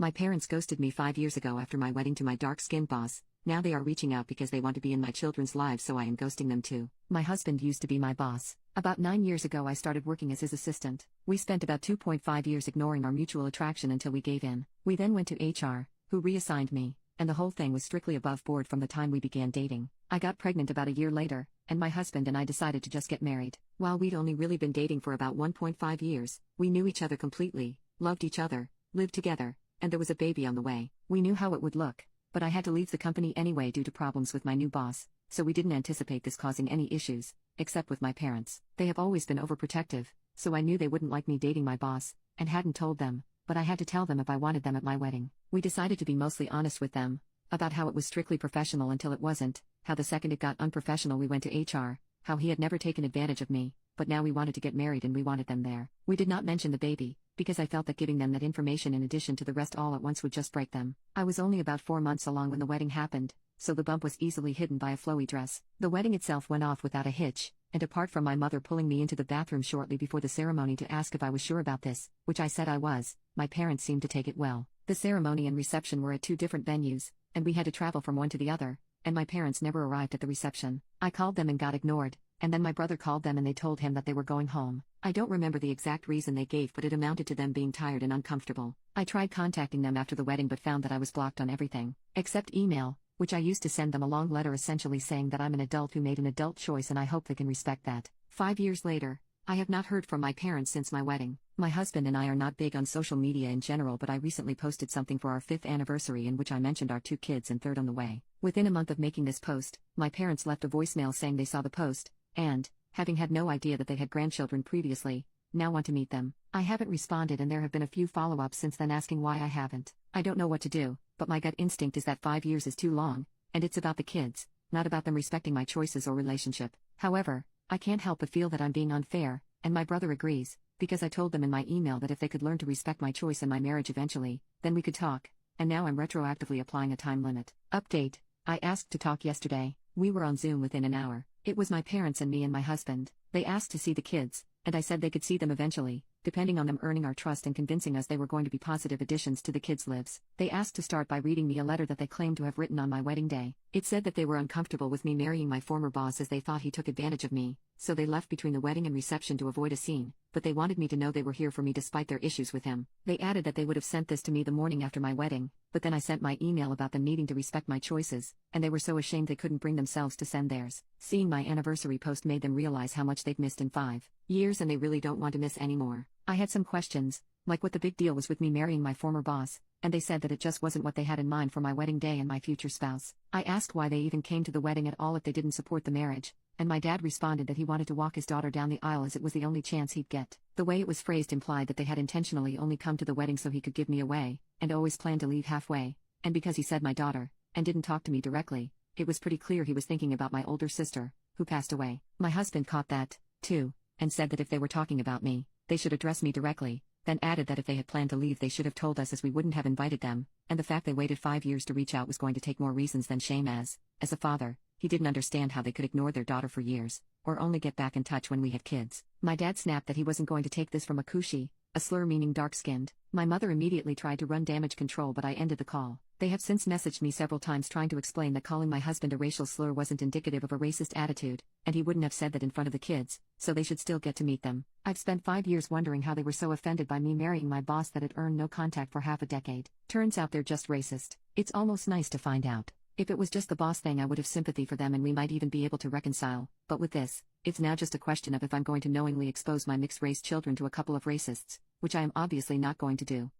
My parents ghosted me 5 years ago after my wedding to my dark-skinned boss. Now they are reaching out because they want to be in my children's lives, so I am ghosting them too. My husband used to be my boss. About 9 years ago I started working as his assistant. We spent about 2.5 years ignoring our mutual attraction until we gave in. We then went to HR, who reassigned me, and the whole thing was strictly above board from the time we began dating. I got pregnant about a year later, and my husband and I decided to just get married. While we'd only really been dating for about 1.5 years, we knew each other completely, loved each other, lived together, and there was a baby on the way. We knew how it would look, but I had to leave the company anyway due to problems with my new boss, so we didn't anticipate this causing any issues, except with my parents. They have always been overprotective, so I knew they wouldn't like me dating my boss, and hadn't told them, but I had to tell them if I wanted them at my wedding. We decided to be mostly honest with them about how it was strictly professional until it wasn't, how the second it got unprofessional we went to HR, how he had never taken advantage of me, but now we wanted to get married and we wanted them there. We did not mention the baby, because I felt that giving them that information in addition to the rest all at once would just break them. I was only about 4 months along when the wedding happened, so the bump was easily hidden by a flowy dress. The wedding itself went off without a hitch, and apart from my mother pulling me into the bathroom shortly before the ceremony to ask if I was sure about this, which I said I was, my parents seemed to take it well. The ceremony and reception were at 2 different venues, and we had to travel from one to the other, and my parents never arrived at the reception. I called them and got ignored, and then my brother called them and they told him that they were going home. I don't remember the exact reason they gave, but it amounted to them being tired and uncomfortable. I tried contacting them after the wedding but found that I was blocked on everything, except email, which I used to send them a long letter essentially saying that I'm an adult who made an adult choice and I hope they can respect that. 5 years later, I have not heard from my parents since my wedding. My husband and I are not big on social media in general, but I recently posted something for our 5th anniversary in which I mentioned our 2 kids and third on the way. Within a month of making this post, my parents left a voicemail saying they saw the post, and, having had no idea that they had grandchildren previously, now want to meet them. I haven't responded and there have been a few follow-ups since then asking why I haven't. I don't know what to do, but my gut instinct is that 5 years is too long, and it's about the kids, not about them respecting my choices or relationship. However, I can't help but feel that I'm being unfair, and my brother agrees, because I told them in my email that if they could learn to respect my choice and my marriage eventually, then we could talk, and now I'm retroactively applying a time limit. Update: I asked to talk yesterday. We were on Zoom within an hour. It was my parents and me and my husband. They asked to see the kids, and I said they could see them eventually, depending on them earning our trust and convincing us they were going to be positive additions to the kids' lives. They asked to start by reading me a letter that they claimed to have written on my wedding day. It said that they were uncomfortable with me marrying my former boss as they thought he took advantage of me, so they left between the wedding and reception to avoid a scene, but they wanted me to know they were here for me despite their issues with him. They added that they would have sent this to me the morning after my wedding, but then I sent my email about them needing to respect my choices, and they were so ashamed they couldn't bring themselves to send theirs. Seeing my anniversary post made them realize how much they've missed in 5 years and they really don't want to miss anymore. I had some questions, like what the big deal was with me marrying my former boss, and they said that it just wasn't what they had in mind for my wedding day and my future spouse. I asked why they even came to the wedding at all if they didn't support the marriage, and my dad responded that he wanted to walk his daughter down the aisle as it was the only chance he'd get. The way it was phrased implied that they had intentionally only come to the wedding so he could give me away, and always planned to leave halfway, and because he said my daughter, and didn't talk to me directly, it was pretty clear he was thinking about my older sister, who passed away. My husband caught that, too, and said that if they were talking about me, they should address me directly, then added that if they had planned to leave they should have told us as we wouldn't have invited them, and the fact they waited 5 years to reach out was going to take more reasons than shame as a father, he didn't understand how they could ignore their daughter for years, or only get back in touch when we had kids. My dad snapped that he wasn't going to take this from a kushi, a slur meaning dark-skinned. My mother immediately tried to run damage control but I ended the call. They have since messaged me several times trying to explain that calling my husband a racial slur wasn't indicative of a racist attitude, and he wouldn't have said that in front of the kids, so they should still get to meet them. I've spent 5 years wondering how they were so offended by me marrying my boss that it earned no contact for half a decade. Turns out they're just racist. It's almost nice to find out. If it was just the boss thing I would have sympathy for them and we might even be able to reconcile, but with this, it's now just a question of if I'm going to knowingly expose my mixed-race children to a couple of racists, which I am obviously not going to do.